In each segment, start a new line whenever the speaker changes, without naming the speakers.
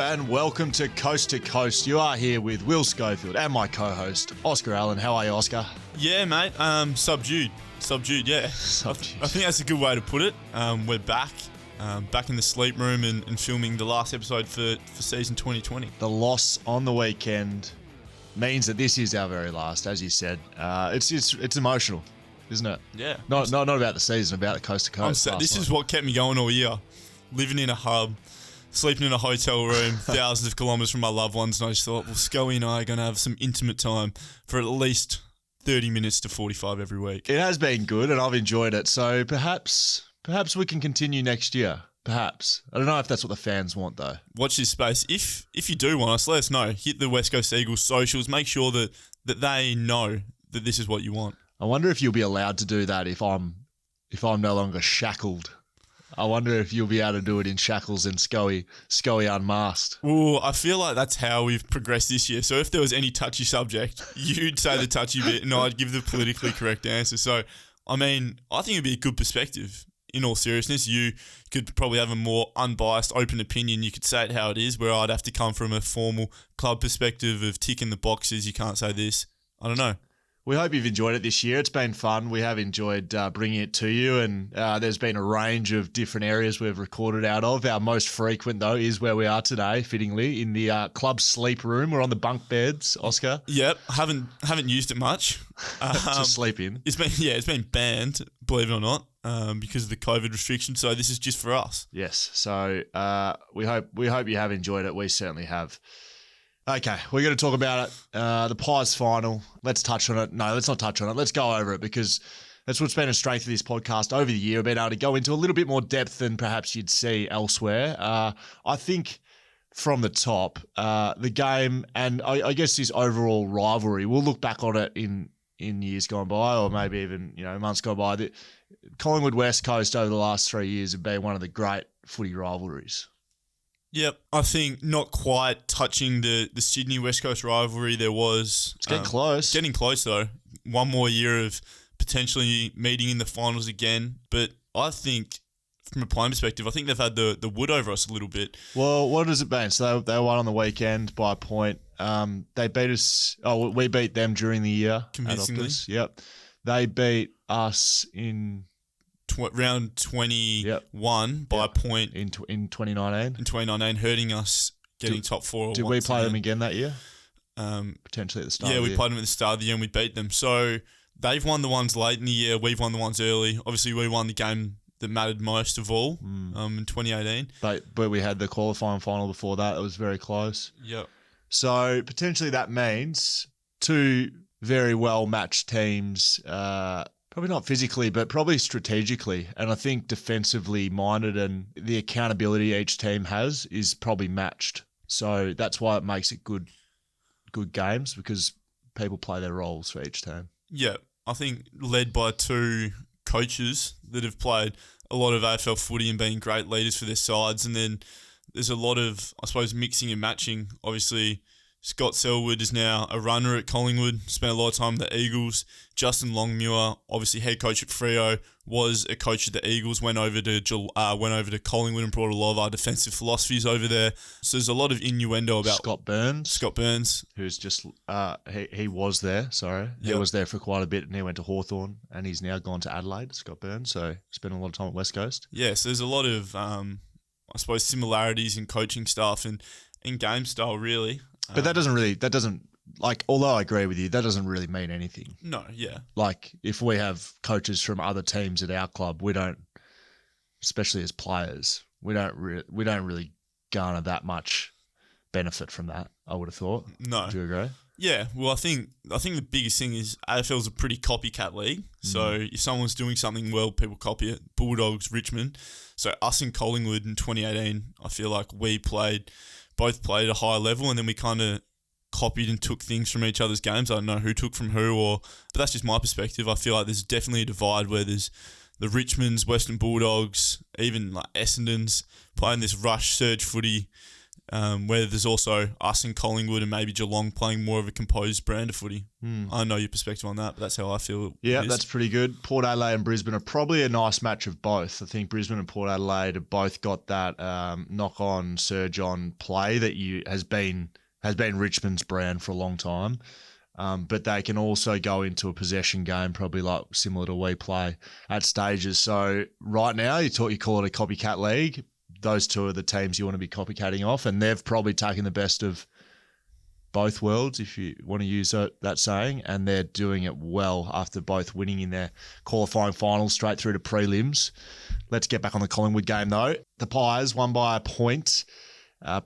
and welcome to Coast to Coast. You are here with Will Schofield and my co-host, Oscar Allen. How are you, Oscar?
Yeah, mate. Subdued, yeah.
Subdued.
I think that's a good way to put it. We're back in the sleep room and filming the last episode for season 2020.
The loss on the weekend means that this is our very last, as you said. It's emotional, isn't it?
Yeah.
Not about the season, about the Coast to Coast.
This is what kept me going all year. Living in a hub, sleeping in a hotel room, thousands of kilometres from my loved ones, and I just thought, well, Scully and I are going to have some intimate time for at least 30 minutes to 45 every week.
It has been good, and I've enjoyed it. So perhaps we can continue next year. Perhaps. I don't know if that's what the fans want, though.
Watch this space. If you do want us, let us know. Hit the West Coast Eagles socials. Make sure that they know that this is what you want.
I wonder if you'll be allowed to do that if I'm no longer shackled. I wonder if you'll be able to do it in shackles and Scully unmasked.
Well, I feel like that's how we've progressed this year. So if there was any touchy subject, you'd say the touchy bit and I'd give the politically correct answer. So, I mean, I think it'd be a good perspective. In all seriousness, you could probably have a more unbiased, open opinion. You could say it how it is, where I'd have to come from a formal club perspective of ticking the boxes. You can't say this. I don't know.
We hope you've enjoyed it this year. It's been fun. We have enjoyed bringing it to you, and there's been a range of different areas we've recorded out of. Our most frequent, though, is where we are today, fittingly, in the club sleep room. We're on the bunk beds, Oscar.
Yep, haven't used it much.
To sleep in.
It's been banned, believe it or not, because of the COVID restrictions. So this is just for us.
Yes. So we hope you have enjoyed it. We certainly have. Okay, we're going to talk about it. The Pies final. Let's touch on it. No, let's not touch on it. Let's go over it because that's what's been a strength of this podcast over the year. We've been able to go into a little bit more depth than perhaps you'd see elsewhere. I think from the top, the game and I guess this overall rivalry, we'll look back on it in years gone by or maybe even months gone by. The Collingwood West Coast over the last 3 years have been one of the great footy rivalries.
Yep, I think not quite touching the Sydney West Coast rivalry. There was...
It's getting close.
Getting close, though. One more year of potentially meeting in the finals again. But I think, from a playing perspective, I think they've had the wood over us a little bit.
Well, what has it been? So they won on the weekend by a point. They beat us... Oh, we beat them during the year.
Convincingly.
Yep. They beat us in...
round 21 by a point
in 2019.
In 2019, hurting us getting top four.
Did we play them again that year? Potentially at the start.
Yeah,
of the
we played them at the start of the year and we beat them. So they've won the ones late in the year. We've won the ones early. Obviously, we won the game that mattered most of all in 2018.
But we had the qualifying final before that. It was very close.
Yep.
So potentially that means two very well matched teams. Probably not physically, but probably strategically. And I think defensively minded and the accountability each team has is probably matched. So that's why it makes it good games because people play their roles for each team.
Yeah, I think led by two coaches that have played a lot of AFL footy and been great leaders for their sides. And then there's a lot of, I suppose, mixing and matching. Obviously, Scott Selwood is now a runner at Collingwood, spent a lot of time at the Eagles. Justin Longmuir, obviously head coach at Freo, was a coach at the Eagles, went over to Collingwood and brought a lot of our defensive philosophies over there. So there's a lot of innuendo about
Scott Burns, who's just he was there. Sorry, he was there for quite a bit, and he went to Hawthorn, and he's now gone to Adelaide. Scott Burns, so spent a lot of time at West Coast.
Yeah, so there's a lot of I suppose similarities in coaching staff and in game style, really.
But that doesn't although I agree with you, that doesn't really mean anything.
No, yeah.
Like, if we have coaches from other teams at our club, we don't, especially as players, we don't really garner that much benefit from that, I would have thought.
No.
Do you agree?
Yeah, well, I think the biggest thing is AFL's a pretty copycat league. So if someone's doing something well, people copy it. Bulldogs, Richmond. So us in Collingwood in 2018, I feel like we both played at a high level, and then we kind of copied and took things from each other's games. I don't know who took from who, but that's just my perspective. I feel like there's definitely a divide where there's the Richmonds, Western Bulldogs, even like Essendon's playing this rush surge footy, where there's also us and Collingwood and maybe Geelong playing more of a composed brand of footy. I know your perspective on that, but that's how I feel.
Yeah, that's pretty good. Port Adelaide and Brisbane are probably a nice match of both. I think Brisbane and Port Adelaide have both got that knock-on, surge-on play that has been Richmond's brand for a long time. But they can also go into a possession game, probably like similar to we play at stages. So right now, you call it a copycat league. Those two are the teams you want to be copycatting off, and they've probably taken the best of both worlds, if you want to use that saying, and they're doing it well after both winning in their qualifying finals straight through to prelims. Let's get back on the Collingwood game, though. The Pies won by a point.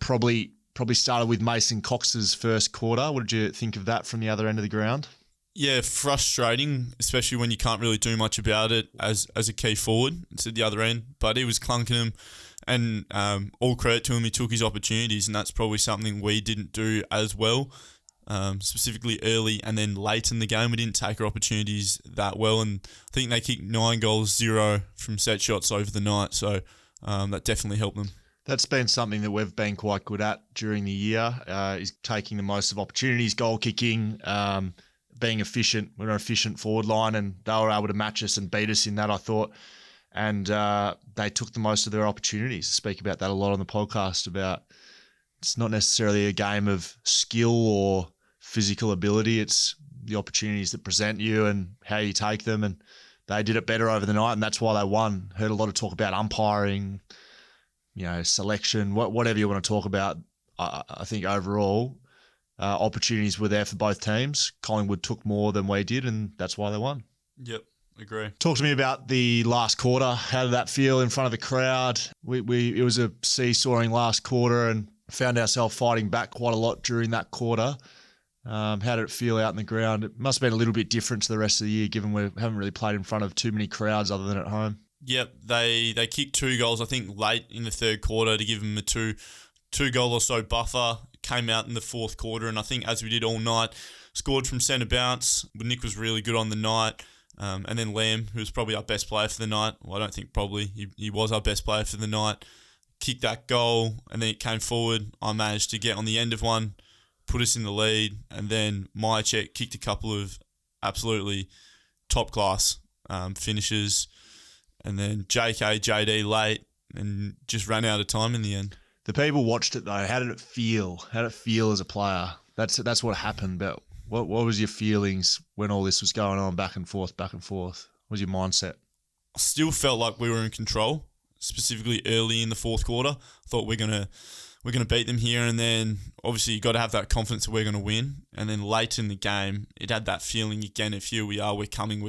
Probably started with Mason Cox's first quarter. What did you think of that from the other end of the ground?
Yeah, frustrating, especially when you can't really do much about it as a key forward. It's at the other end, but he was clunking him. And all credit to him, he took his opportunities, and that's probably something we didn't do as well, specifically early and then late in the game. We didn't take our opportunities that well, and I think they kicked 9 goals, 0 from set shots over the night, so that definitely helped them.
That's been something that we've been quite good at during the year, is taking the most of opportunities, goal kicking, being efficient. We're an efficient forward line, and they were able to match us and beat us in that, I thought. And they took the most of their opportunities. I speak about that a lot on the podcast, about it's not necessarily a game of skill or physical ability. It's the opportunities that present you and how you take them. And they did it better over the night, and that's why they won. Heard a lot of talk about umpiring, selection, whatever you want to talk about. I think overall, opportunities were there for both teams. Collingwood took more than we did, and that's why they won.
Yep. Agree.
Talk to me about the last quarter. How did that feel in front of the crowd? It was a seesawing last quarter, and found ourselves fighting back quite a lot during that quarter. How did it feel out in the ground? It must have been a little bit different to the rest of the year, given we haven't really played in front of too many crowds other than at home.
Yep, they kicked 2 goals, I think, late in the third quarter to give them a two goal or so buffer. Came out in the fourth quarter, and I think as we did all night, scored from centre bounce. Nick was really good on the night. And then Lamb, who was probably our best player for the night. Well, I don't think probably. He was our best player for the night. Kicked that goal, and then it came forward. I managed to get on the end of one, put us in the lead, and then Myercheck kicked a couple of absolutely top-class finishes. And then JK, JD late, and just ran out of time in the end.
The people watched it, though. How did it feel? How did it feel as a player? That's what happened, but what was your feelings when all this was going on, back and forth, back and forth? What was your mindset?
I still felt like we were in control, specifically early in the fourth quarter. I thought we're gonna beat them here, and then obviously you got to have that confidence that we're gonna win. And then late in the game, it had that feeling again of here we are, we're coming.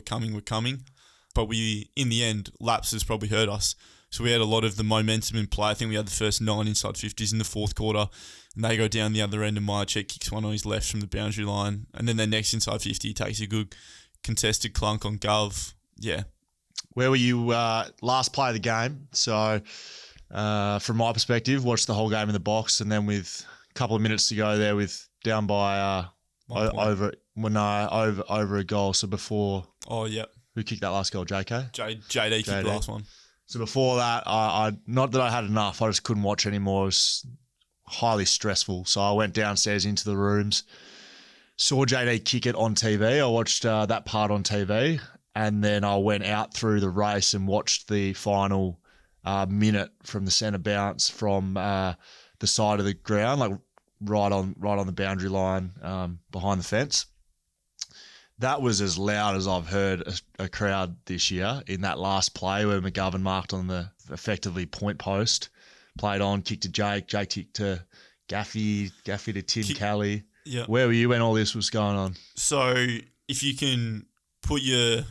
But we, in the end, lapses probably hurt us. So we had a lot of the momentum in play. I think we had the first 9 inside 50s in the fourth quarter, and they go down the other end, and Myercheck kicks one on his left from the boundary line. And then their next inside 50, he takes a good contested clunk on Gov. Yeah.
Where were you last play of the game? So from my perspective, watched the whole game in the box, and then with a couple of minutes to go there with down by over a goal. So before...
Oh, yeah.
Who kicked that last goal? JK?
JD kicked the last one.
So before that, I not that I had enough, I just couldn't watch anymore. It was highly stressful. So I went downstairs into the rooms, saw JD kick it on TV. I watched that part on TV, and then I went out through the race and watched the final minute from the centre bounce from the side of the ground, like right on the boundary line behind the fence. That was as loud as I've heard a crowd this year in that last play where McGovern marked on the effectively point post, played on, kicked to Jake kicked to Gaffy to Tim Kelly.
Yeah.
Where were you when all this was going on?
So if you can put your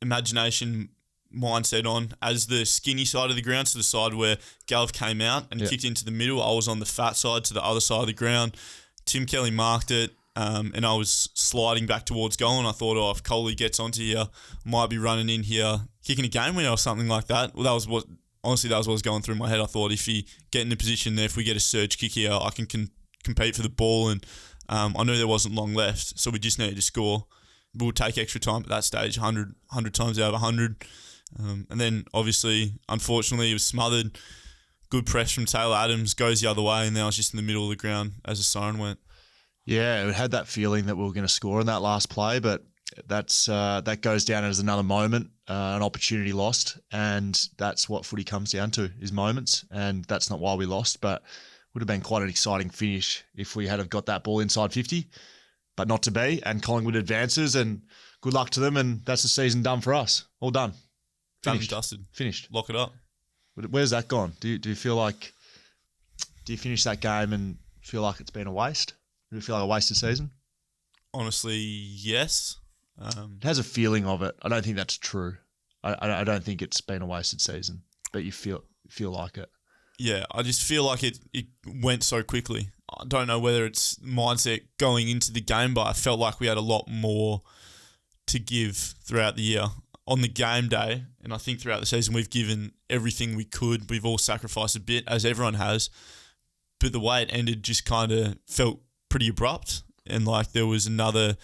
imagination mindset on as the skinny side of the ground, so the side where Galv came out and kicked into the middle, I was on the fat side to the other side of the ground. Tim Kelly marked it. And I was sliding back towards goal, and I thought, if Coley gets onto here, might be running in here, kicking a game winner or something like that. Well, that was what was going through my head. I thought if you get in a position there, if we get a surge kick here, I can compete for the ball. And I knew there wasn't long left, so we just needed to score. We'll take extra time at that stage, 100 times out of 100. And then, obviously, unfortunately, it was smothered. good press from Taylor Adams, goes the other way, and then I was just in the middle of the ground as the siren went.
Yeah, it had that feeling that we were going to score in that last play, but that goes down as another moment, an opportunity lost, and that's what footy comes down to, is moments, and that's not why we lost, but would have been quite an exciting finish if we had have got that ball inside 50, but not to be, and Collingwood advances, and good luck to them, and that's the season done for us. All done.
Done
Finished.
and dusted.
Finished.
Lock it up.
Where's that gone? Do you feel like, do you finish that game and feel like it's been a waste? Do you feel like a wasted season?
Honestly, yes.
It has a feeling of it. I don't think that's true. I don't think it's been a wasted season, but you feel like it.
Yeah, I just feel like it went so quickly. I don't know whether it's mindset going into the game, but I felt like we had a lot more to give throughout the year. On the game day, and I think throughout the season, we've given everything we could. We've all sacrificed a bit, as everyone has. But the way it ended just kind of felt pretty abrupt, and like there was another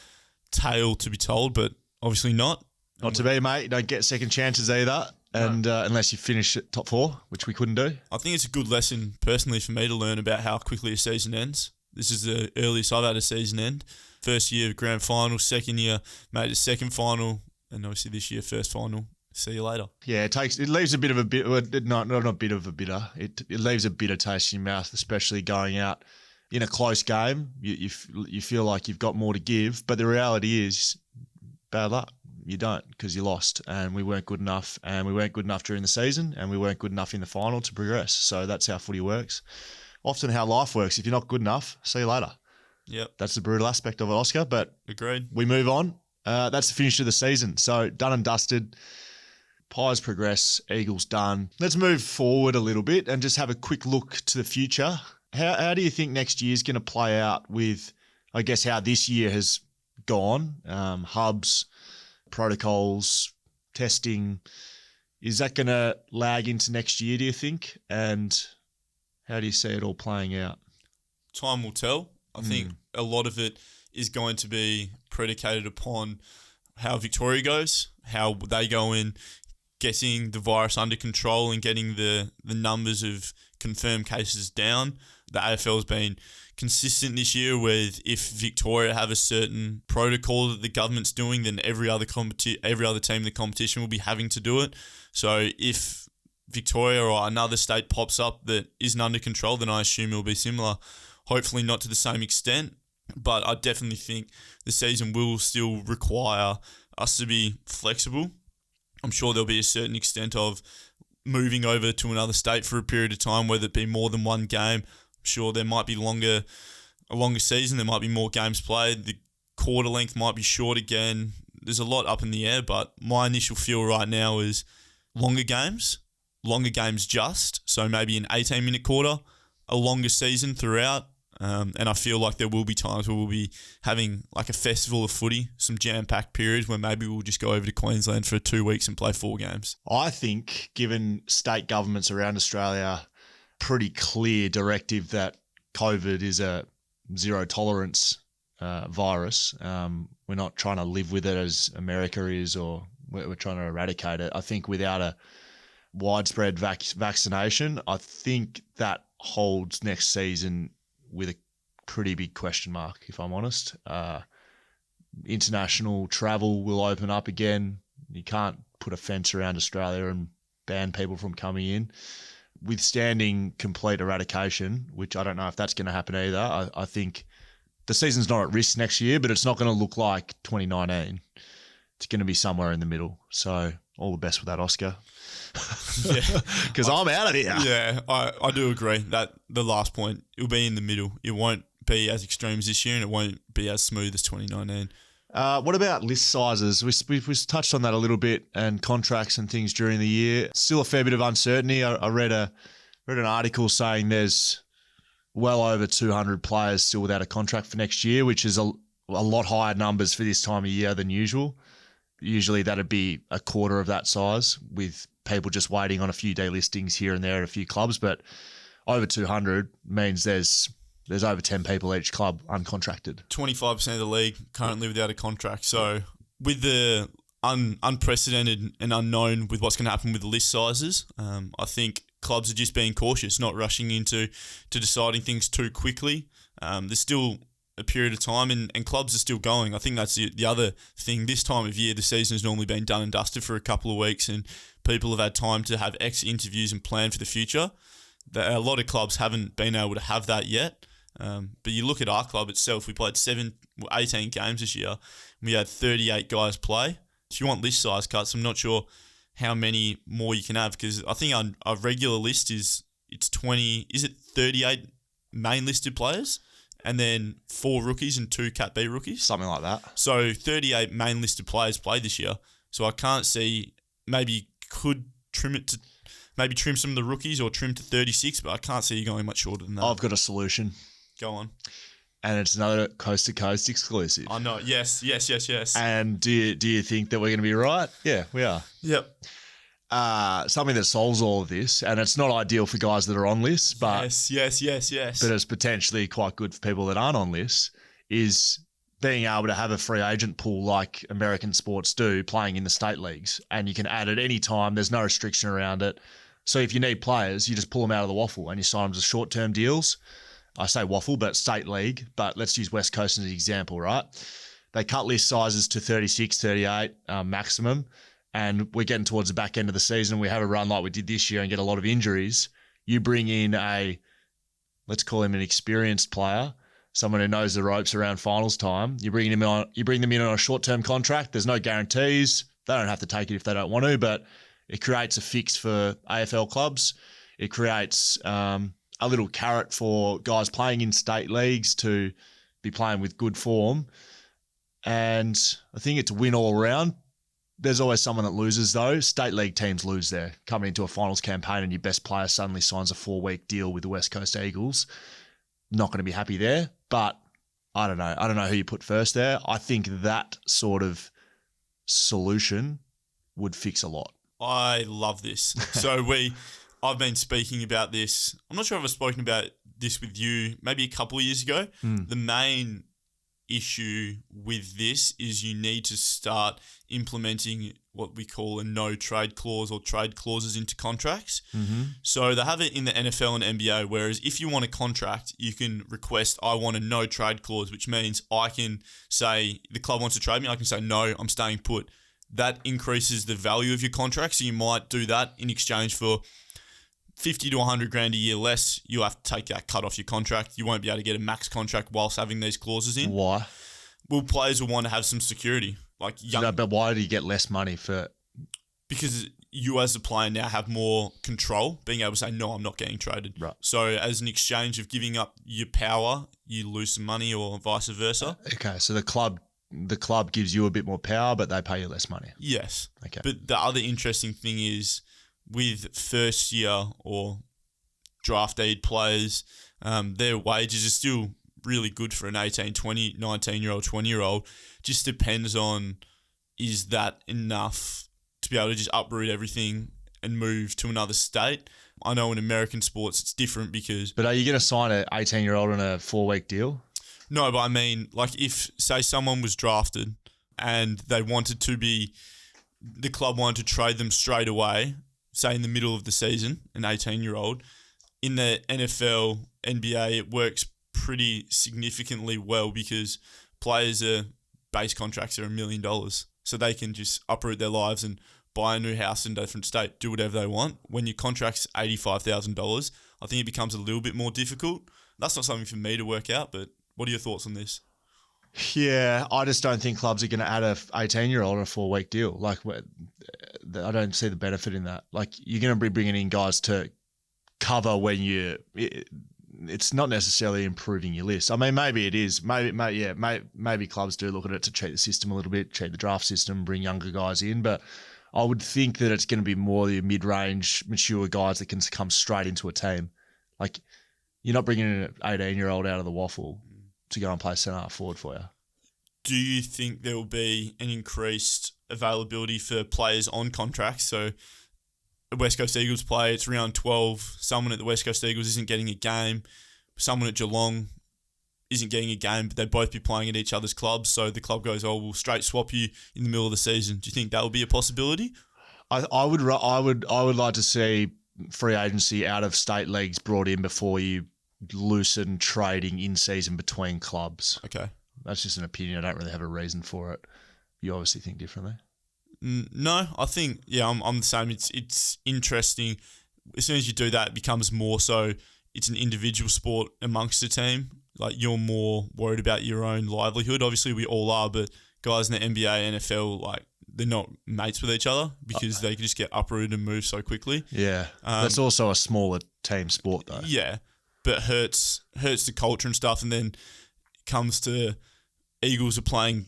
tale to be told, but obviously not.
Not to be, mate. You don't get second chances either, and unless you finish at top 4, which we couldn't do.
I think it's a good lesson personally for me to learn about how quickly a season ends. This is the earliest I've had a season end. First year grand final, second year made it second final, and obviously this year first final. See you later.
Yeah, it leaves a bit of a bit, not a bit of a bitter. It leaves a bitter taste in your mouth, especially going out in a close game. You feel like you've got more to give, but the reality is, bad luck. You don't, because you lost, and we weren't good enough, and we weren't good enough during the season, and we weren't good enough in the final to progress. So that's how footy works. Often how life works. If you're not good enough, see you later.
Yep.
That's the brutal aspect of it, Oscar, but
agreed.
We move on. That's the finish of the season. So done and dusted. Pies progress. Eagles done. Let's move forward a little bit and just have a quick look to the future. How do you think next year is going to play out with, I guess, how this year has gone? Hubs, protocols, testing. Is that going to lag into next year, do you think? And how do you see it all playing out?
Time will tell. I think a lot of it is going to be predicated upon how Victoria goes, how they go in getting the virus under control and getting the numbers of confirmed cases down. The AFL has been consistent this year with, if Victoria have a certain protocol that the government's doing, then every other team in the competition will be having to do it. So if Victoria or another state pops up that isn't under control, then I assume it will be similar. Hopefully not to the same extent, but I definitely think the season will still require us to be flexible. I'm sure there'll be a certain extent of moving over to another state for a period of time, whether it be more than one game. I'm sure there might be a longer season. There might be more games played. The quarter length might be short again. There's a lot up in the air, but my initial feel right now is longer games just. So maybe an 18-minute quarter, a longer season throughout. And I feel like there will be times where we'll be having like a festival of footy, some jam-packed periods where maybe we'll just go over to Queensland for 2 weeks and play 4 games.
I think, given state governments around Australia, pretty clear directive that COVID is a zero tolerance virus. We're not trying to live with it as America is, or we're trying to eradicate it. I think without a widespread vaccination, I think that holds next season with a pretty big question mark, if I'm honest. International travel will open up again. You can't put a fence around Australia and ban people from coming in. Withstanding complete eradication, which I don't know if that's going to happen either. I think the season's not at risk next year, but it's not going to look like 2019. It's going to be somewhere in the middle. So all the best with that, Oscar.
Yeah,
because I'm out of here.
Yeah, I do agree that the last point, it'll be in the middle. It won't be as extreme as this year, and it won't be as smooth as 2019.
What about list sizes? We touched on that a little bit, and contracts and things during the year. Still a fair bit of uncertainty. I read an article saying there's well over 200 players still without a contract for next year, which is a lot higher numbers for this time of year than usual. Usually that'd be a quarter of that size, with people just waiting on a few delistings here and there at a few clubs. But over 200 means there's over 10 people each club uncontracted.
25% of the league currently without a contract. So with the unprecedented and unknown with what's going to happen with the list sizes, I think clubs are just being cautious, not rushing into deciding things too quickly. There's still a period of time and clubs are still going. I think that's the other thing. This time of year, the season has normally been done and dusted for a couple of weeks and people have had time to have exit interviews and plan for the future. A lot of clubs haven't been able to have that yet. But you look at our club itself, we played 18 games this year. We had 38 guys play. If you want list size cuts, I'm not sure how many more you can have because I think our regular list it's 20, is it 38 main listed players? And then 4 rookies and 2 Cat B rookies.
Something like that.
So 38 main listed players played this year. So I can't see, maybe could trim it to, maybe trim some of the rookies or trim to 36, but I can't see you going much shorter than that.
I've got a solution.
Go on.
And it's another coast-to-coast exclusive.
I know. Yes.
And do you think that we're going to be right? Yeah, we are.
Yep.
Something that solves all of this, and it's not ideal for guys that are on lists, but
yes.
But it's potentially quite good for people that aren't on lists, is being able to have a free agent pool like American sports do, playing in the state leagues, and you can add at any time. There's no restriction around it. So if you need players, you just pull them out of the waffle and you sign them to short-term deals. I say waffle, but state league. But let's use West Coast as an example, right? They cut list sizes to 36, 38 maximum. And we're getting towards the back end of the season. We have a run like we did this year and get a lot of injuries. You bring in let's call him an experienced player, someone who knows the ropes around finals time. You bring them in on a short-term contract. There's no guarantees. They don't have to take it if they don't want to, but it creates a fix for AFL clubs. It creates a little carrot for guys playing in state leagues to be playing with good form. And I think it's a win all around. There's always someone that loses, though. State league teams lose there. Coming into a finals campaign and your best player suddenly signs a 4-week deal with the West Coast Eagles. Not going to be happy there, but I don't know. I don't know who you put first there. I think that sort of solution would fix a lot.
I love this. So I've been speaking about this. I'm not sure if I've spoken about this with you maybe a couple of years ago. The main issue with this is you need to start implementing what we call a no trade clause or trade clauses into contracts. So they have it in the NFL and NBA, whereas if you want a contract, you can request, I want a no trade clause, which means I can say, the club wants to trade me, I can say, no, I'm staying put. That increases the value of your contract. So you might do that in exchange for 50 to 100 grand a year less. You have to take that cut off your contract. You won't be able to get a max contract whilst having these clauses in.
Why?
Well, players will want to have some security. Like
but why do you get less money for?
Because you as a player now have more control, being able to say, no, I'm not getting traded.
Right.
So as an exchange of giving up your power, you lose some money or vice versa.
Okay, so the club gives you a bit more power, but they pay you less money.
Yes.
Okay.
But the other interesting thing is with first year or drafted players, their wages are still really good for an 18, 20, 19-year-old, 20-year-old. Just depends on, is that enough to be able to just uproot everything and move to another state? I know in American sports it's different because...
But are you going to sign an 18-year-old on a 4-week deal?
No, but I mean, like if, say, someone was drafted and they wanted to be... The club wanted to trade them straight away, say in the middle of the season, an 18-year-old. In the NFL, NBA, it works pretty significantly well because players' base contracts are $1 million. So they can just uproot their lives and buy a new house in a different state, do whatever they want. When your contract's $85,000, I think it becomes a little bit more difficult. That's not something for me to work out, but what are your thoughts on this?
Yeah, I just don't think clubs are going to add a 18-year-old on a 4-week deal. Like, I don't see the benefit in that. Like, you're going to be bringing in guys to cover when it's not necessarily improving your list. I mean, maybe it is. Maybe clubs do look at it to cheat the system a little bit, cheat the draft system, bring younger guys in. But I would think that it's going to be more the mid-range, mature guys that can come straight into a team. Like, you're not bringing an 18-year-old out of the waffle to go and play centre forward for you.
Do you think there will be an increased availability for players on contracts? So a West Coast Eagles player, it's round 12. Someone at the West Coast Eagles isn't getting a game. Someone at Geelong isn't getting a game, but they'd both be playing at each other's clubs. So the club goes, oh, we'll straight swap you in the middle of the season. Do you think that would be a possibility?
I would like to see free agency out of state leagues brought in before you loosen trading in season between clubs.
Okay.
That's just an opinion. I don't really have a reason for it. You obviously think differently.
No, I think, I'm the same. It's interesting. As soon as you do that, it becomes more so it's an individual sport amongst the team. Like, you're more worried about your own livelihood. Obviously, we all are, but guys in the NBA, NFL, like, they're not mates with each other because they can just get uprooted and move so quickly.
Yeah. That's also a smaller team sport, though.
Yeah, but hurts the culture and stuff. And then it comes to Eagles are playing,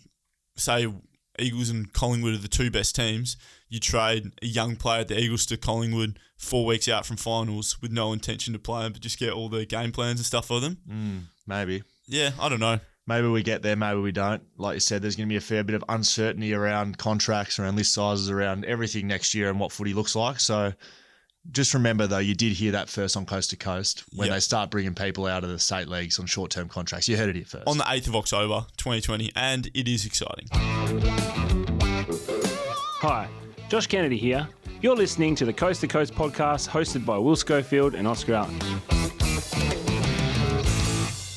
say, Eagles and Collingwood are the two best teams. You trade a young player at the Eagles to Collingwood 4 weeks out from finals with no intention to play them, but just get all the game plans and stuff for them.
Maybe.
Yeah, I don't know.
Maybe we get there, maybe we don't. Like you said, there's going to be a fair bit of uncertainty around contracts, around list sizes, around everything next year and what footy looks like. So just remember, though, you did hear that first on Coast to Coast when they start bringing people out of the state leagues on short-term contracts. You heard it here first.
On the 8th of October, 2020, and it is exciting.
Hi, Josh Kennedy here. You're listening to the Coast to Coast podcast hosted by Will Schofield and Oscar Allen.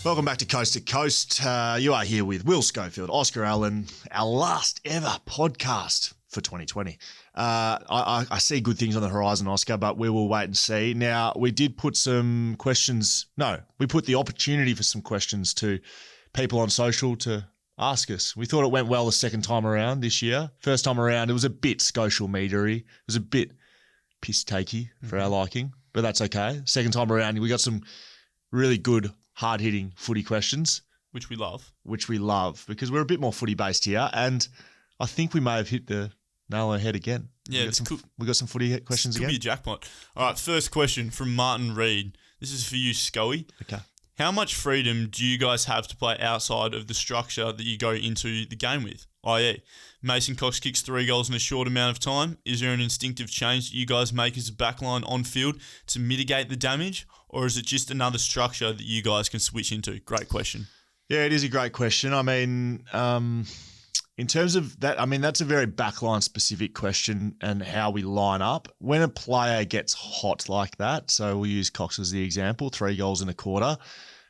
Welcome back to Coast to Coast. You are here with Will Schofield, Oscar Allen, our last ever podcast for 2020. I see good things on the horizon, Oscar, but we will wait and see. Now, we did put some questions. No, we put the opportunity for some questions to people on social to ask us. We thought it went well the second time around this year. First time around, it was a bit social media-y. It was a bit piss-takey for our liking, but that's okay. Second time around, we got some really good hard-hitting footy questions.
Which we love.
Which we love because we're a bit more footy-based here, and I think we may have hit the nail on the head again.
Yeah,
we got some footy questions again.
Could be a jackpot. All right, first question from Martin Reed. This is for you, Scully.
Okay.
How much freedom do you guys have to play outside of the structure that you go into the game with? I.e., Mason Cox kicks 3 goals in a short amount of time. Is there an instinctive change that you guys make as a backline on field to mitigate the damage? Or is it just another structure that you guys can switch into? Great question.
Yeah, it is a great question. I mean, in terms of that, I mean, that's a very backline specific question and how we line up. When a player gets hot like that, so we'll use Cox as the example, 3 goals in a quarter.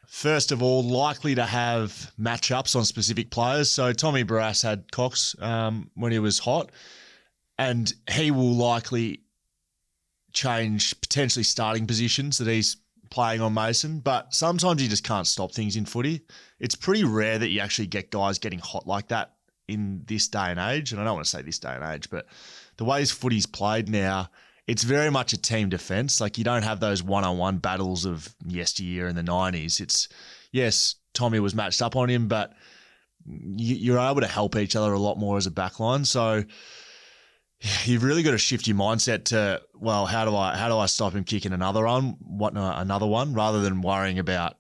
First of all, likely to have matchups on specific players. So Tommy Barrass had Cox when he was hot, and he will likely change potentially starting positions that he's playing on Mason, but sometimes you just can't stop things in footy. It's pretty rare that you actually get guys getting hot like that in this day and age, and I don't want to say this day and age, but the ways footy's played now, it's very much a team defence. Like, you don't have those one-on-one battles of yesteryear in the 90s. It's, yes, Tommy was matched up on him, but you're able to help each other a lot more as a backline. So you've really got to shift your mindset to, well, how do I stop him kicking another one, rather than worrying about,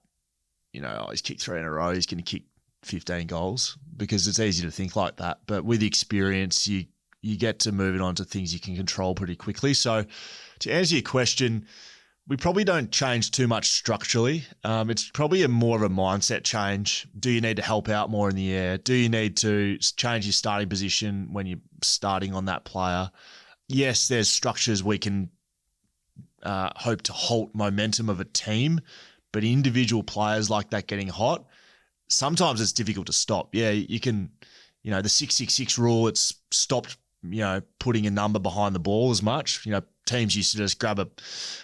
he's kicked 3 in a row, he's going to kick 15 goals, because it's easy to think like that. But with experience, you get to move it on to things you can control pretty quickly. So to answer your question, we probably don't change too much structurally. It's probably more of a mindset change. Do you need to help out more in the air? Do you need to change your starting position when you're starting on that player? Yes, there's structures we can hope to halt momentum of a team, but individual players like that getting hot, sometimes it's difficult to stop. Yeah, you can, the 666 rule, it's stopped, putting a number behind the ball as much. Teams used to just grab a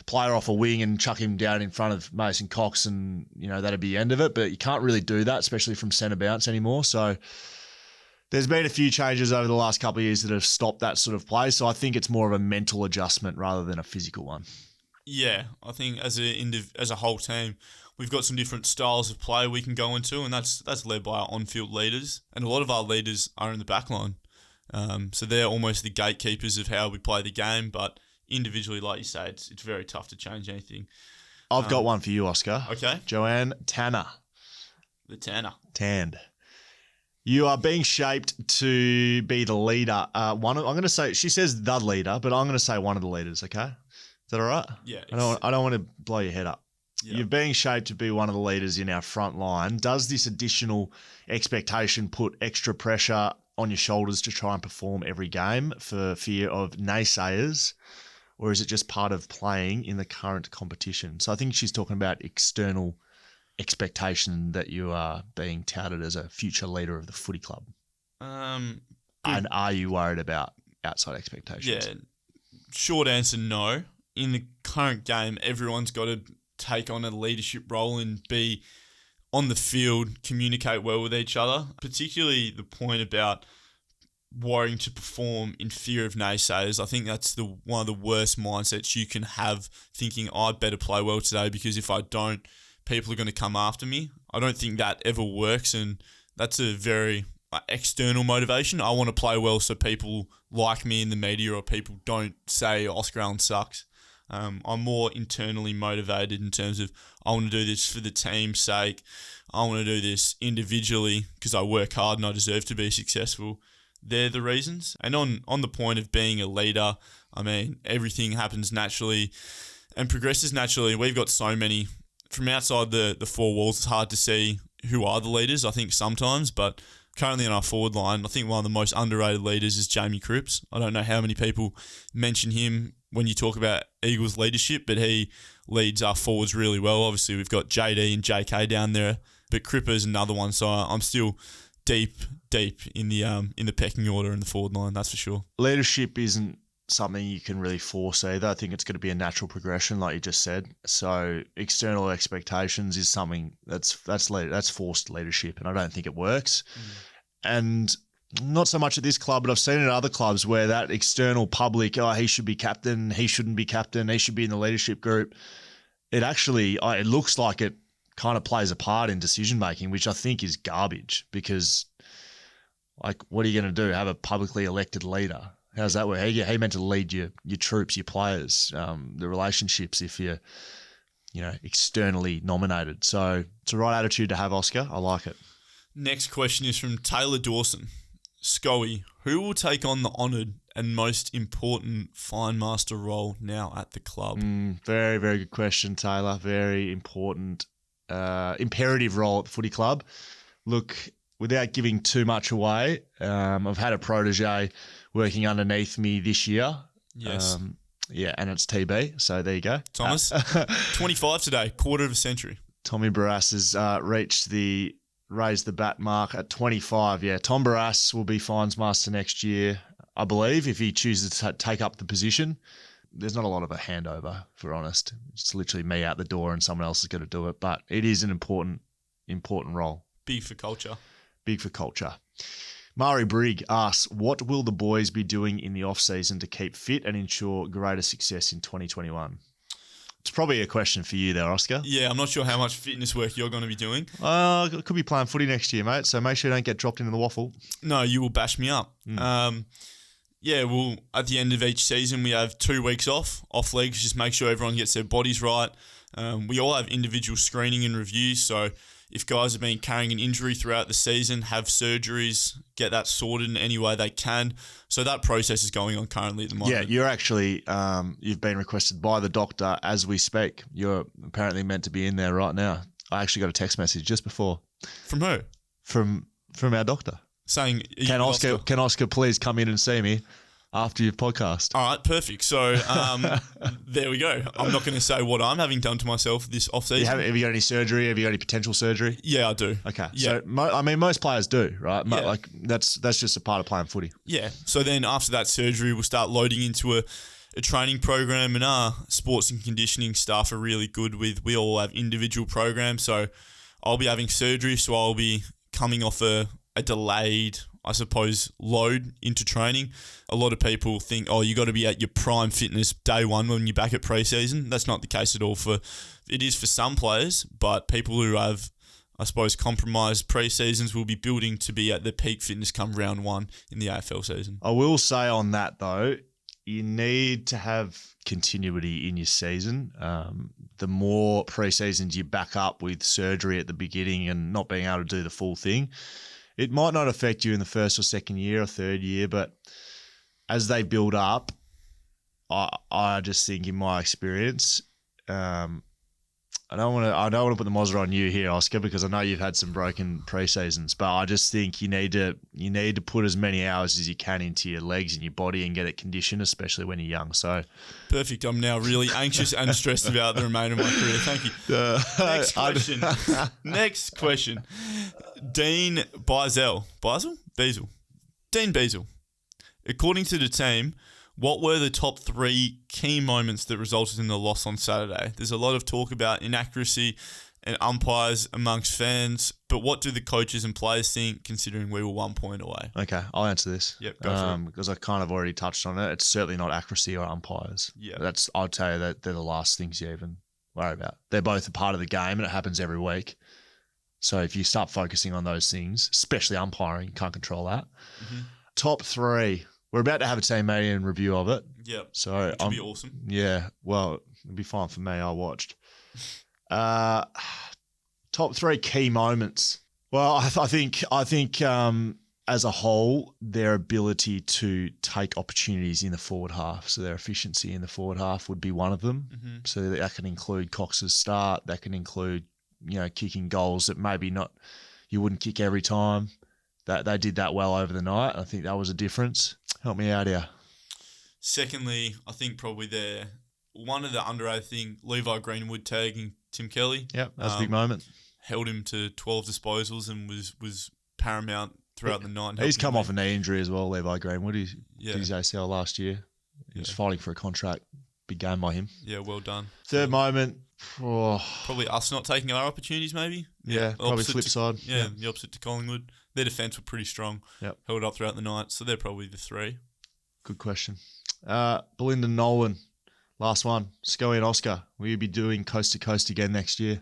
player off a wing and chuck him down in front of Mason Cox and, that'd be the end of it. But you can't really do that, especially from centre bounce anymore. So there's been a few changes over the last couple of years that have stopped that sort of play. So I think it's more of a mental adjustment rather than a physical one.
Yeah, I think as a whole team, we've got some different styles of play we can go into, and that's led by our on-field leaders. And a lot of our leaders are in the back line. So they're almost the gatekeepers of how we play the game, but individually, like you say, it's very tough to change anything.
I've got one for you, Oscar.
Okay.
Joanne Tanner.
The Tanner.
Tanned. You are being shaped to be the leader. I'm going to say, she says the leader, but I'm going to say one of the leaders, okay? Is that all right?
Yeah.
I don't want to blow your head up.
Yeah.
You're being shaped to be one of the leaders in our front line. Does this additional expectation put extra pressure on your shoulders to try and perform every game for fear of naysayers or is it just part of playing in the current competition? So I think she's talking about external expectation that you are being touted as a future leader of the footy club. And are you worried about outside expectations?
Yeah, short answer, no. In the current game, everyone's got to take on a leadership role and be on the field, communicate well with each other, particularly the point about worrying to perform in fear of naysayers. I think that's one of the worst mindsets you can have, thinking I'd better play well today because if I don't, people are going to come after me. I don't think that ever works, and that's a very external motivation. I want to play well so people like me in the media or people don't say Oscar Allen sucks. I'm more internally motivated in terms of I want to do this for the team's sake. I want to do this individually because I work hard and I deserve to be successful. They're the reasons. And on the point of being a leader, I mean, everything happens naturally and progresses naturally. We've got so many. From outside the four walls, it's hard to see who are the leaders, I think, sometimes. But currently in our forward line, I think one of the most underrated leaders is Jamie Cripps. I don't know how many people mention him when you talk about Eagles leadership, but he leads our forwards really well. Obviously, we've got JD and JK down there, but Cripper is another one. So I'm still deep in the pecking order in the forward line, that's for sure. Leadership
isn't something you can really force either. I think it's going to be a natural progression, like you just said. So external expectations is something that's forced leadership, and I don't think it works. And not so much at this club, but I've seen it at other clubs where that external public, he should be captain, he shouldn't be captain, he should be in the leadership group. It looks like it kind of plays a part in decision making, which I think is garbage because, like, what are you going to do? Have a publicly elected leader? How's that work? How you meant to lead your troops, your players, the relationships if you're, externally nominated? So it's the right attitude to have, Oscar. I like it.
Next question is from Taylor Dawson. Scoey, who will take on the honoured and most important fine master role now at the club?
Very, very good question, Taylor. Very important, imperative role at the footy club. Look, without giving too much away, I've had a protege working underneath me this year.
Yes.
And it's TB, so there you go.
Thomas, 25 today, quarter of a century.
Tommy Barrass has raised the bat mark at 25. Yeah, Tom Barrass will be fines master next year, I believe, if he chooses to take up the position. There's not a lot of a handover, for honest. It's literally me out the door and someone else is going to do it, but it is an important role.
Big for culture.
Mari Brigg asks, what will the boys be doing in the off-season to keep fit and ensure greater success in 2021? It's probably a question for you there, Oscar.
Yeah, I'm not sure how much fitness work you're going to be doing.
Could be playing footy next year, mate, so make sure you don't get dropped into the waffle.
No, you will bash me up. At the end of each season, we have 2 weeks off legs, just make sure everyone gets their bodies right. We all have individual screening and reviews, so if guys have been carrying an injury throughout the season, have surgeries, get that sorted in any way they can. So that process is going on currently at the moment.
Yeah, you're actually, you've been requested by the doctor as we speak. You're apparently meant to be in there right now. I actually got a text message just before.
From who?
From our doctor.
Saying,
can Oscar please come in and see me after your podcast?
All right, perfect. So there we go. I'm not going to say what I'm having done to myself this off-season.
Have you got any surgery? Have you got any potential surgery?
Yeah, I do.
Okay.
Yeah.
So, most players do, right?
Yeah.
Like that's just a part of playing footy.
Yeah. So then after that surgery, we'll start loading into a training program, and our sports and conditioning staff are really good with. We all have individual programs. So I'll be having surgery, so I'll be coming off a delayed, I suppose, load into training. A lot of people think, you got to be at your prime fitness day one when you're back at pre-season. That's not the case at all. It is for some players, but people who have, I suppose, compromised pre-seasons will be building to be at their peak fitness come round 1 in the AFL season.
I will say on that, though, you need to have continuity in your season. The more pre-seasons you back up with surgery at the beginning and not being able to do the full thing, it might not affect you in the first or second year or third year, but as they build up, I just think in my experience, I don't want to put the Mozza on you here, Oscar, because I know you've had some broken pre-seasons, but I just think you need to put as many hours as you can into your legs and your body and get it conditioned, especially when you're young. So
Perfect. I'm now really anxious and stressed about the remainder of my career. Thank you. Next question. Next question. Dean Beazell. Dean Beazell. According to the team, what were the top 3 key moments that resulted in the loss on Saturday? There's a lot of talk about inaccuracy and umpires amongst fans, but what do the coaches and players think, considering we were 1 point away?
Okay, I'll answer this.
Yep, go for it.
Because I kind of already touched on it. It's certainly not accuracy or umpires.
Yeah.
I'll tell you that they're the last things you even worry about. They're both a part of the game and it happens every week. So if you start focusing on those things, especially umpiring, you can't control that. Mm-hmm. Top 3. We're about to have a team meeting and review of it.
Yep.
So
it'll be awesome.
Yeah. Well, it'll be fine for me. I watched. Top 3 key moments. Well, I think as a whole, their ability to take opportunities in the forward half. So their efficiency in the forward half would be one of them. Mm-hmm. So that can include Cox's start. That can include, kicking goals that maybe not you wouldn't kick every time. That they did that well over the night. I think that was a difference. Help me out here.
Secondly, I think probably one of the underrated thing, Levi Greenwood tagging Tim Kelly.
Yep, that was a big moment.
Held him to 12 disposals and was paramount throughout the night.
He's come off a knee injury as well, Levi Greenwood. He did his ACL last year. He was fighting for a contract. Big game by him.
Yeah, well done.
Third moment.
Probably us not taking our opportunities, maybe.
Yeah, probably flip side.
Yeah, the opposite to Collingwood. Their defence were pretty strong.
Yep.
Held up throughout the night, so they're probably the 3.
Good question. Belinda Nolan, last one. Scully and Oscar, will you be doing coast to coast again next year?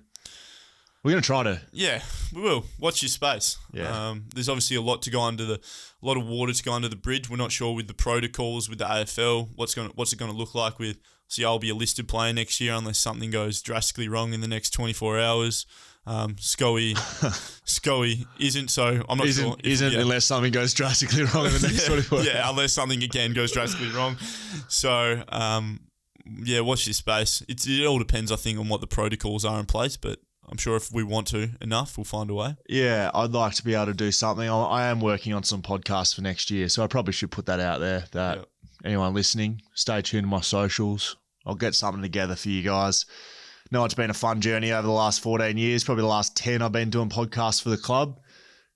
We're going to try to.
Yeah, we will. Watch your space.
Yeah.
There's obviously a lot to go a lot of water to go under the bridge. We're not sure with the protocols with the AFL what's it going to look like with. So I'll be a listed player next year unless something goes drastically wrong in the next 24 hours. Scully isn't, so I'm not sure.
Unless something goes drastically wrong in the next 24 hours.
Yeah, unless something again goes drastically wrong. So, watch this space. It all depends, I think, on what the protocols are in place, but I'm sure if we want to enough, we'll find a way.
Yeah, I'd like to be able to do something. I am working on some podcasts for next year, so I probably should put that out there that anyone listening, stay tuned to my socials. I'll get something together for you guys. No, it's been a fun journey over the last 14 years. Probably the last 10 I've been doing podcasts for the club.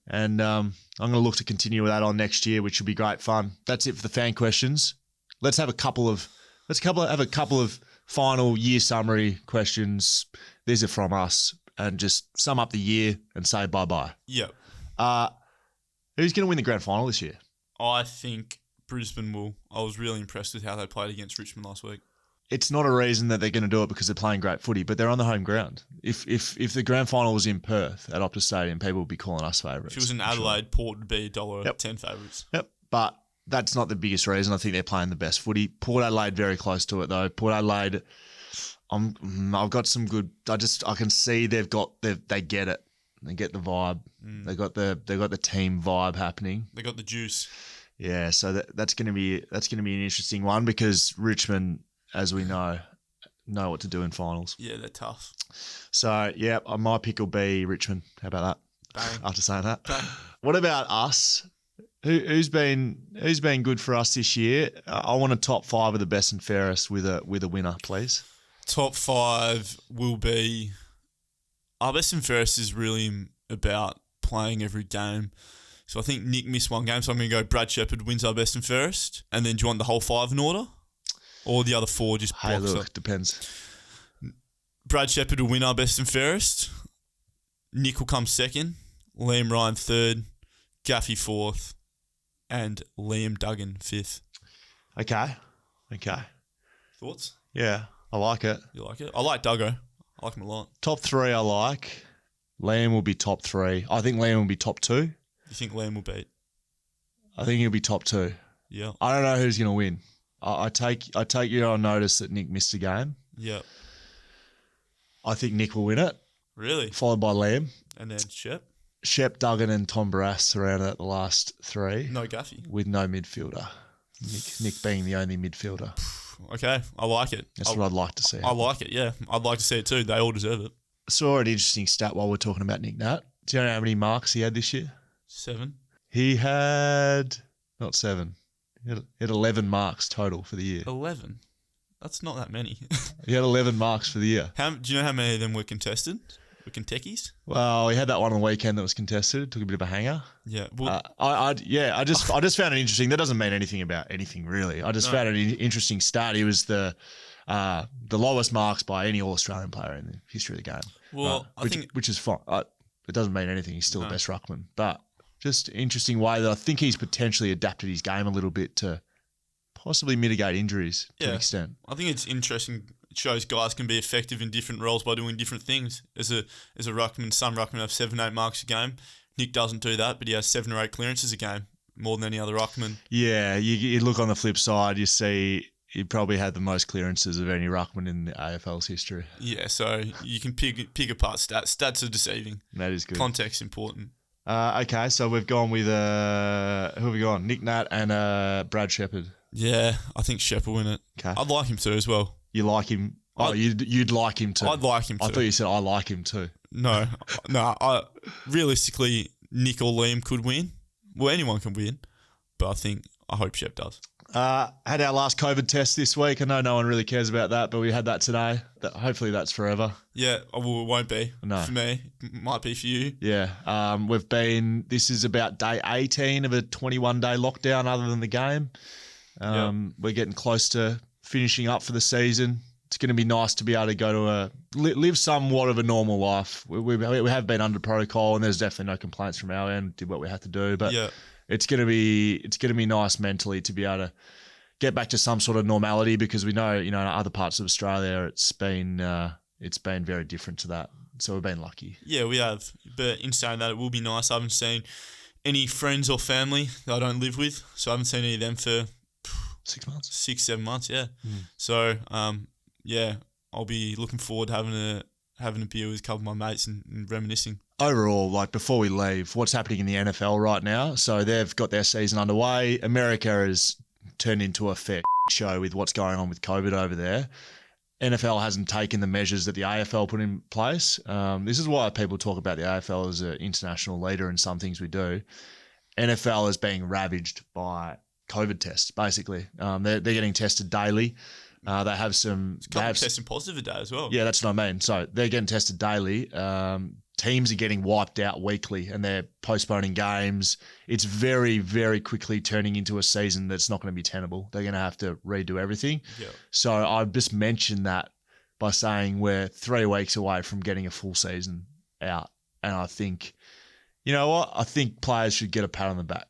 And I'm going to look to continue with that on next year, which will be great fun. That's it for the fan questions. Let's have a couple of final year summary questions. These are from us. And just sum up the year and say bye-bye.
Yep.
Who's going to win the grand final this year?
I think Brisbane will. I was really impressed with how they played against Richmond last week.
It's not a reason that they're going to do it because they're playing great footy, but they're on the home ground. If the grand final was in Perth at Optus Stadium, people would be calling us favourites.
If it was in Adelaide, Port would be $1.10 favourites.
Yep, but that's not the biggest reason. I think they're playing the best footy. Port Adelaide very close to it though. Port Adelaide, I've got some good. I can see they get it. They get the vibe. They got the team vibe happening.
They got the juice.
Yeah, so that's going to be an interesting one because Richmond, as we know what to do in finals.
Yeah, they're tough.
So, yeah, my pick will be Richmond. How about that?
Bang.
After saying that.
Bang.
What about us? Who's been good for us this year? I want a top 5 of the best and fairest with a winner, please.
Top 5 will be... Our best and fairest is really about playing every game. So I think Nick missed one game, so I'm going to go Brad Shepherd wins our best and fairest. And then do you want the whole 5 in order? Or the other 4 just blocks
Hey, look,
up?
depends.
Brad Shepherd will win our best and fairest. Nick will come second. Liam Ryan third. Gaffey fourth. And Liam Duggan fifth.
Okay.
Thoughts?
Yeah, I like it.
You like it? I like Duggo. I like him a lot.
Top 3 I like. Liam will be top 3. I think Liam will be top 2.
You think Liam will beat?
I think he'll be top 2.
Yeah.
I don't know who's going to win. I take you on notice that Nick missed a game.
Yeah.
I think Nick will win it.
Really?
Followed by Liam.
And then
Shep, Duggan and Tom Barrass around at the last 3.
No Gaffey.
With no midfielder. Nick being the only midfielder.
Okay, I like it.
That's what I'd like to see.
I like it, yeah. I'd like to see it too. They all deserve it.
saw an interesting stat while we're talking about Nick Nat. Do you know how many marks he had this year?
7.
He had not 7. He had 11 marks total for the year.
11. That's not that many.
He had 11 marks for the year.
Do you know how many of them were contested? Were Kentuckies?
Well, he had that one on the weekend that was contested. Took a bit of a hanger.
Yeah. Well,
I just found it interesting. That doesn't mean anything about anything really. I just found it an interesting stat. He was the lowest marks by any All-Australian player in the history of the game.
Well,
which is fine. It doesn't mean anything. He's still the best ruckman, but just interesting way that I think he's potentially adapted his game a little bit to possibly mitigate injuries to an extent.
I think it's interesting. It shows guys can be effective in different roles by doing different things. As a ruckman, some ruckmen have 7-8 marks a game. Nick doesn't do that, but he has 7 or 8 clearances a game, more than any other ruckman.
Yeah, you look on the flip side, you see he probably had the most clearances of any ruckman in the AFL's history.
Yeah, so you can pick apart stats. Stats are deceiving.
That is good.
Context important.
Okay, so we've gone with who have we gone? Nick Nat and Brad Shepherd.
Yeah, I think Shep will win it.
Okay.
I'd like him to as well.
You like him? Oh, you'd like him to.
I'd like him to.
I thought you said I like him too.
No. Realistically, Nick or Liam could win. Well, anyone can win, but I hope Shep does.
Had our last COVID test this week. I know no one really cares about that, but we had that today. Hopefully that's forever.
Yeah, well, it won't be.
No.
For me. It might be for you.
Yeah. This is about day 18 of a 21-day lockdown other than the game. We're getting close to finishing up for the season. It's going to be nice to be able to go to live somewhat of a normal life. We have been under protocol, and there's definitely no complaints from our end. Did what we had to do, but it's going to be nice mentally to be able to get back to some sort of normality, because we know, in other parts of Australia it's been very different to that. So we've been lucky. Yeah,
we have. But in saying that, it will be nice. I haven't seen any friends or family that I don't live with, so I haven't seen any of them for
6 months,
6-7 months. Yeah. So I'll be looking forward to having a beer with a couple of my mates and reminiscing.
Overall, before we leave, what's happening in the NFL right now? So they've got their season underway. America has turned into a fair show with what's going on with COVID over there. NFL hasn't taken the measures that the AFL put in place. This is why people talk about the AFL as an international leader in some things we do. NFL is being ravaged by COVID tests, basically. They're getting tested daily. They have some...
testing positive a day as well.
Yeah, that's what I mean. So they're getting tested daily. Teams are getting wiped out weekly, and they're postponing games. It's very, very quickly turning into a season that's not going to be tenable. They're going to have to redo everything.
Yeah.
So I've just mentioned that by saying we're 3 weeks away from getting a full season out. And I think, you know what? I think players should get a pat on the back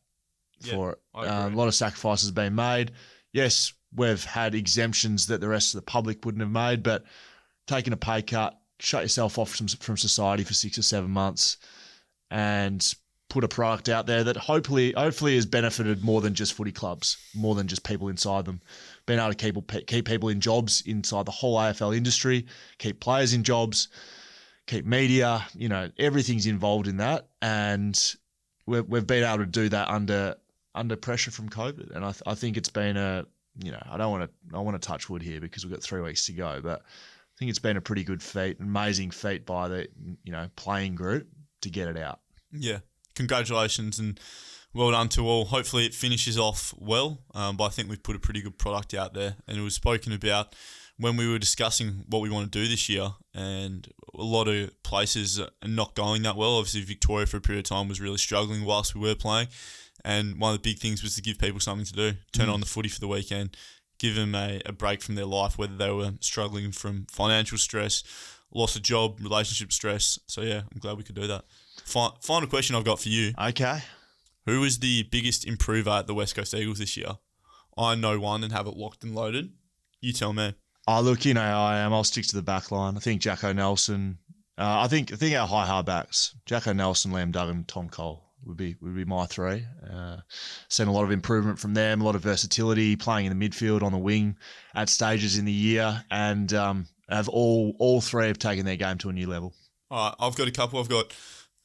for it. A lot of sacrifices being made. Yes, we've had exemptions that the rest of the public wouldn't have made, but taking a pay cut, shut yourself off from society for 6 or 7 months, and put a product out there that hopefully has benefited more than just footy clubs, more than just people inside them. Being able to keep people in jobs inside the whole AFL industry, keep players in jobs, keep media, everything's involved in that. And we've been able to do that under pressure from COVID. And I think it's been I want to touch wood here because we've got 3 weeks to go, but I think it's been a pretty good feat, amazing feat by the playing group to get it out.
Yeah, congratulations and well done to all. Hopefully it finishes off well, but I think we've put a pretty good product out there, and it was spoken about when we were discussing what we want to do this year, and a lot of places are not going that well. Obviously Victoria for a period of time was really struggling whilst we were playing, and one of the big things was to give people something to do, turn on the footy for the weekend, give them a break from their life, whether they were struggling from financial stress, loss of job, relationship stress. So, yeah, I'm glad we could do that. Final question I've got for you.
Okay.
Who was the biggest improver at the West Coast Eagles this year? I know one and have it locked and loaded. You tell me.
Oh, look, how I am. I'll stick to the back line. I think Jacko Nelson. I think our high backs, Jacko Nelson, Liam Duggan, Tom Cole would be my 3. Seen a lot of improvement from them, a lot of versatility, playing in the midfield, on the wing at stages in the year, and have all 3 have taken their game to a new level.
All right, I've got a couple. I've got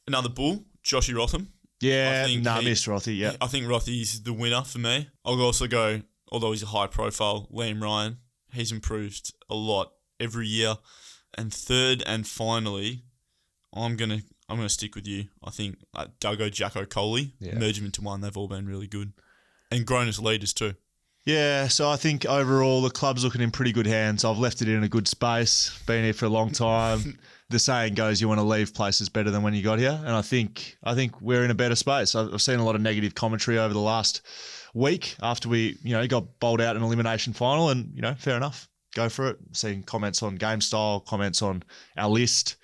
another bull, Joshy Rotham.
Yeah, missed Rothy, yeah.
I think Rothy's the winner for me. I'll also go, although he's a high profile, Liam Ryan. He's improved a lot every year. And third and finally, I'm gonna stick with you. I think Duggo, Jacko, Coley, merge them into one. They've all been really good and grown as leaders too.
Yeah, so I think overall the club's looking in pretty good hands. I've left it in a good space, been here for a long time. The saying goes, you want to leave places better than when you got here. And I think we're in a better space. I've seen a lot of negative commentary over the last week after we, got bowled out in an elimination final, and, fair enough. Go for it. Seeing comments on game style, comments on our list.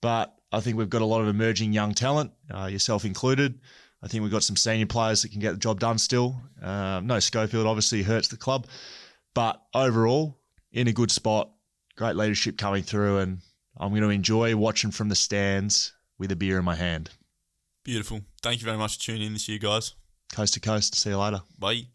But I think we've got a lot of emerging young talent, yourself included. I think we've got some senior players that can get the job done still. No, Schofield obviously hurts the club. But overall, in a good spot, great leadership coming through, and I'm going to enjoy watching from the stands with a beer in my hand.
Beautiful. Thank you very much for tuning in this year, guys.
Coast to coast. See you later.
Bye.